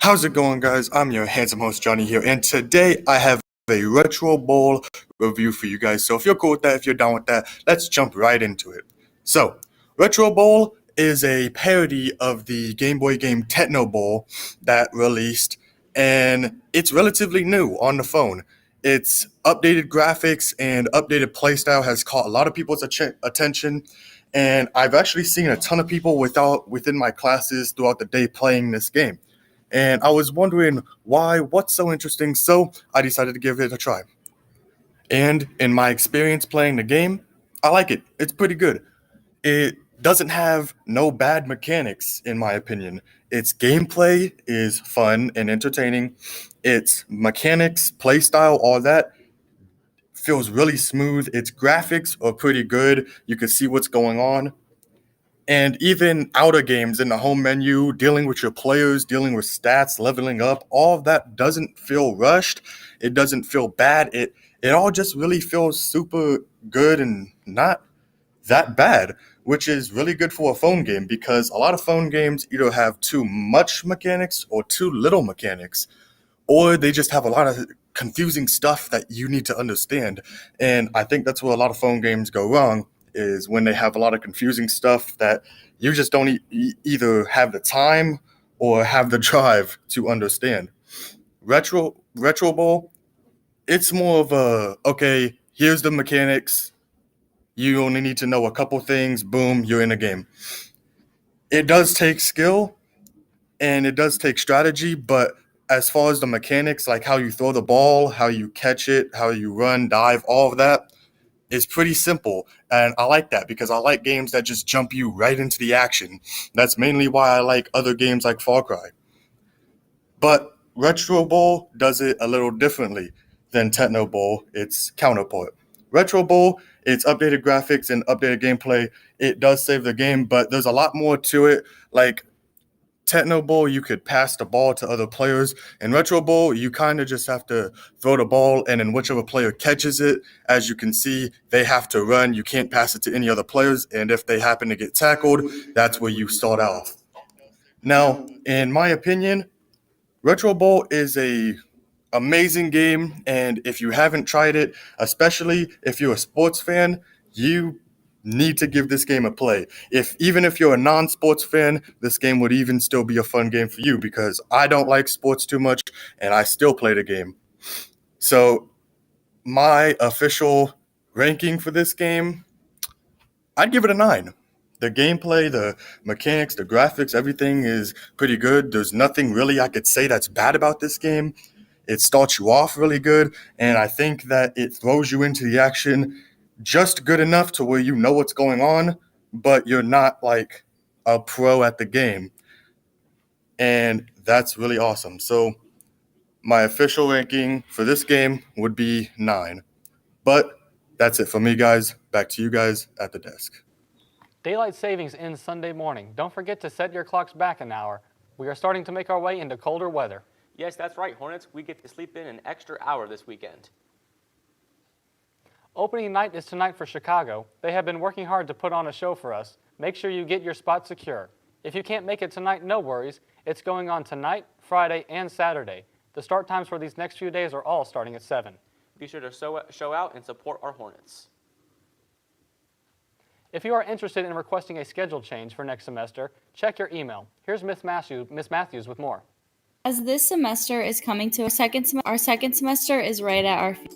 How's it going, guys? I'm your handsome host, Johnny here, and today I have a Retro Bowl review for you guys. So if you're cool with that, if you're down with that, let's jump right into it. So, Retro Bowl is a parody of the Game Boy game Techno Bowl that released, and it's relatively new on the phone. Its updated graphics and updated playstyle has caught a lot of people's attention, and I've actually seen a ton of people within my classes throughout the day playing this game. And I was wondering what's so interesting, so I decided to give it a try. And in my experience playing the game, I like it. It's pretty good. It doesn't have no bad mechanics, in my opinion. Its gameplay is fun and entertaining. Its mechanics, playstyle, all that feels really smooth. Its graphics are pretty good. You can see what's going on. And even outer games in the home menu, dealing with your players, dealing with stats, leveling up, all of that doesn't feel rushed. It doesn't feel bad. It all just really feels super good and not that bad, which is really good for a phone game because a lot of phone games either have too much mechanics or too little mechanics, or they just have a lot of confusing stuff that you need to understand. And I think that's where a lot of phone games go wrong is when they have a lot of confusing stuff that you just don't either have the time or have the drive to understand. Retro Bowl, it's more of a okay, here's the mechanics. You only need to know a couple things, boom, you're in a game. It does take skill and it does take strategy, but as far as the mechanics, like how you throw the ball, how you catch it, how you run, dive, all of that is pretty simple. And I like that because I like games that just jump you right into the action. That's mainly why I like other games like Far Cry. But Retro Bowl does it a little differently than Techno Bowl, its counterpart. Retro Bowl, its updated graphics and updated gameplay, it does save the game, but there's a lot more to it. Like Techno Bowl, you could pass the ball to other players. In Retro Bowl, you kind of just have to throw the ball, and then whichever player catches it, as you can see, they have to run. You can't pass it to any other players, and if they happen to get tackled, that's where you start off. Now, in my opinion, Retro Bowl is a amazing game, and if you haven't tried it, especially if you're a sports fan, you need to give this game a play. Even if you're a non-sports fan, this game would even still be a fun game for you because I don't like sports too much and I still play the game. So, my official ranking for this game, I'd give it a 9. The gameplay, the mechanics, the graphics, everything is pretty good. There's nothing really I could say that's bad about this game. It starts you off really good, and I think that it throws you into the action just good enough to where you know what's going on, but you're not like a pro at the game. And that's really awesome. So, my official ranking for this game would be 9. But that's it for me, guys. Back to you guys at the desk. Daylight savings ends Sunday morning. Don't forget to set your clocks back an hour. We are starting to make our way into colder weather. Yes, that's right, Hornets. We get to sleep in an extra hour this weekend. Opening night is tonight for Chicago. They have been working hard to put on a show for us. Make sure you get your spot secure. If you can't make it tonight, no worries. It's going on tonight, Friday, and Saturday. The start times for these next few days are all starting at 7. Be sure to show out and support our Hornets. If you are interested in requesting a schedule change for next semester, check your email. Here's Miss Matthews with more. As this semester is coming to our second semester is right at our feet.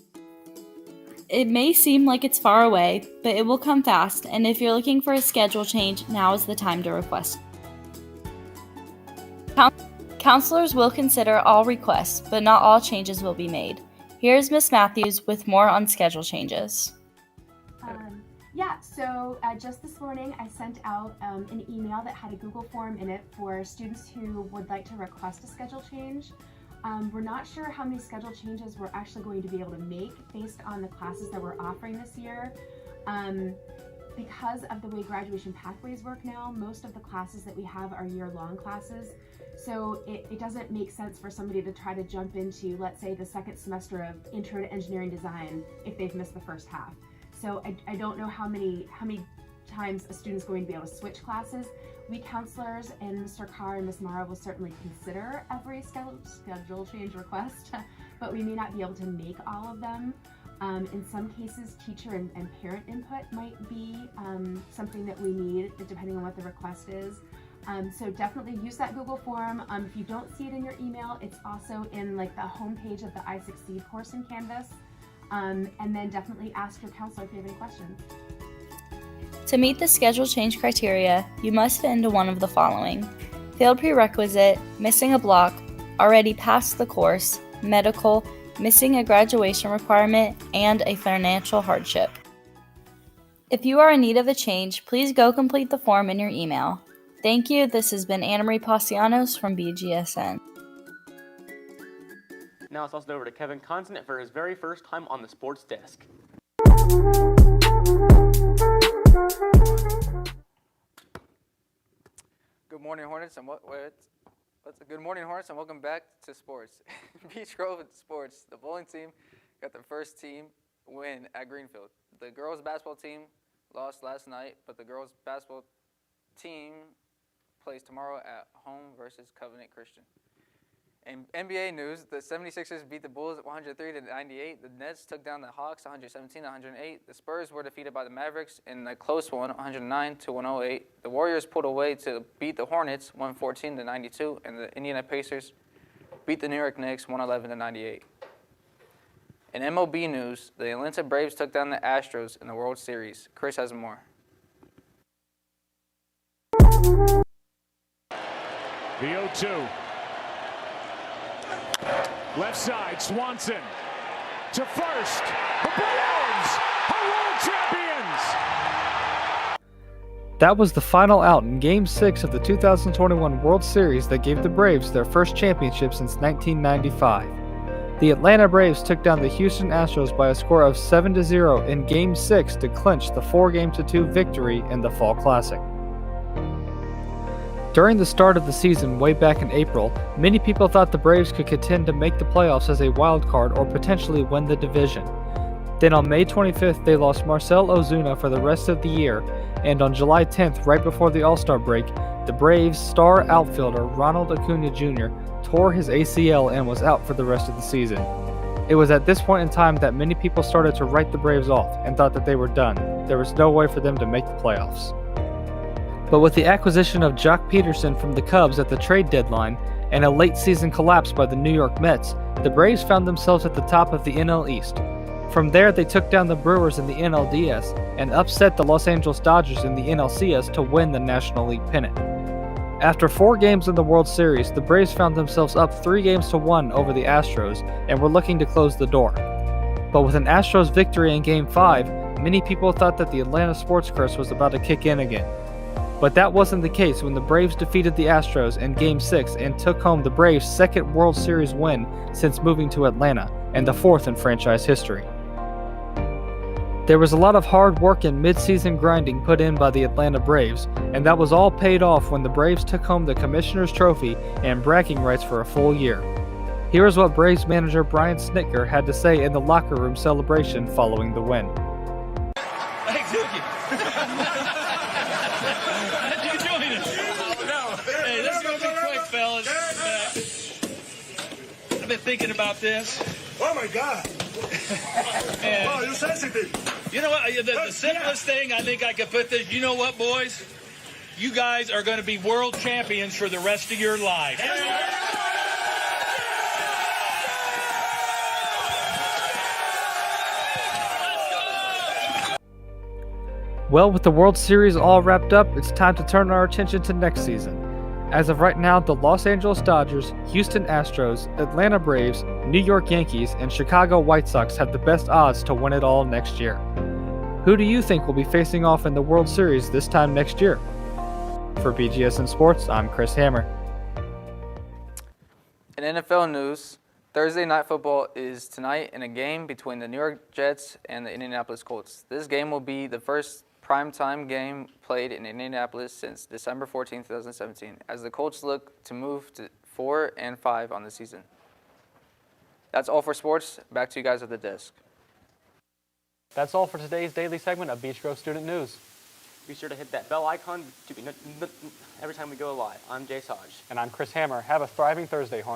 It may seem like it's far away, but it will come fast, and if you're looking for a schedule change, now is the time to request. Counselors will consider all requests, but not all changes will be made. Here's Miss Matthews with more on schedule changes. Just this morning I sent out an email that had a Google form in it for students who would like to request a schedule change. We're not sure how many schedule changes we're actually going to be able to make based on the classes that we're offering this year. Because of the way graduation pathways work now, most of the classes that we have are year-long classes. So it doesn't make sense for somebody to try to jump into, let's say, the second semester of Intro to Engineering Design if they've missed the first half. So I don't know how many times a student's going to be able to switch classes. We counselors and Mr. Carr and Ms. Mara will certainly consider every schedule change request, but we may not be able to make all of them. In some cases, teacher and parent input might be something that we need, depending on what the request is. So definitely use that Google form. If you don't see it in your email, it's also in like the homepage of the I Succeed course in Canvas. And then definitely ask your counselor if you have any questions. To meet the schedule change criteria, you must fit into one of the following: failed prerequisite, missing a block, already passed the course, medical, missing a graduation requirement, and a financial hardship. If you are in need of a change, please go complete the form in your email. Thank you. This has been Anna Marie Passianos from BGSN. Now let's also over to Kevin Consonant for his very first time on the sports desk. Good morning, Hornets, and good morning, Hornets, and welcome back to sports. Beech Grove Sports, the bowling team got their first team win at Greenfield. The girls basketball team lost last night, but the girls basketball team plays tomorrow at home versus Covenant Christian. In NBA news, the 76ers beat the Bulls 103-98. The Nets took down the Hawks 117-108. The Spurs were defeated by the Mavericks in a close one, 109-108. The Warriors pulled away to beat the Hornets 114-92, and the Indiana Pacers beat the New York Knicks 111-98. In MLB news, the Atlanta Braves took down the Astros in the World Series. Chris has more. The 0-2. Left side, Swanson to first. The Braves are world champions! That was the final out in Game 6 of the 2021 World Series that gave the Braves their first championship since 1995. The Atlanta Braves took down the Houston Astros by a score of 7-0 in Game 6 to clinch the 4-2 victory in the Fall Classic. During the start of the season way back in April, many people thought the Braves could contend to make the playoffs as a wild card or potentially win the division. Then on May 25th, they lost Marcell Ozuna for the rest of the year, and on July 10th, right before the All-Star break, the Braves' star outfielder Ronald Acuna Jr. tore his ACL and was out for the rest of the season. It was at this point in time that many people started to write the Braves off and thought that they were done. There was no way for them to make the playoffs. But with the acquisition of Jock Peterson from the Cubs at the trade deadline and a late season collapse by the New York Mets, the Braves found themselves at the top of the NL East. From there, they took down the Brewers in the NLDS and upset the Los Angeles Dodgers in the NLCS to win the National League pennant. After 4 games in the World Series, the Braves found themselves up 3-1 over the Astros and were looking to close the door. But with an Astros victory in Game 5, many people thought that the Atlanta sports curse was about to kick in again. But that wasn't the case when the Braves defeated the Astros in Game 6 and took home the Braves' second World Series win since moving to Atlanta, and the 4th in franchise history. There was a lot of hard work and mid-season grinding put in by the Atlanta Braves, and that was all paid off when the Braves took home the Commissioner's Trophy and bragging rights for a full year. Here is what Braves manager Brian Snitker had to say in the locker room celebration following the win. Hey, Dookie. Hey, this is going to be quick, fellas. I've been thinking about this. Oh, my God. Oh, you're sensitive. You know what? The simplest thing I think I could put this, you know what, boys? You guys are going to be world champions for the rest of your life. Well, with the World Series all wrapped up, it's time to turn our attention to next season. As of right now, the Los Angeles Dodgers, Houston Astros, Atlanta Braves, New York Yankees, and Chicago White Sox have the best odds to win it all next year. Who do you think will be facing off in the World Series this time next year? For BGSN Sports, I'm Chris Hammer. In NFL news, Thursday Night Football is tonight in a game between the New York Jets and the Indianapolis Colts. This game will be the first primetime game played in Indianapolis since December 14, 2017, as the Colts look to move to 4-5 on the season. That's all for sports. Back to you guys at the desk. That's all for today's daily segment of Beech Grove Student News. Be sure to hit that bell icon to be every time we go live. I'm Jay Saj. And I'm Chris Hammer. Have a thriving Thursday, Hornets.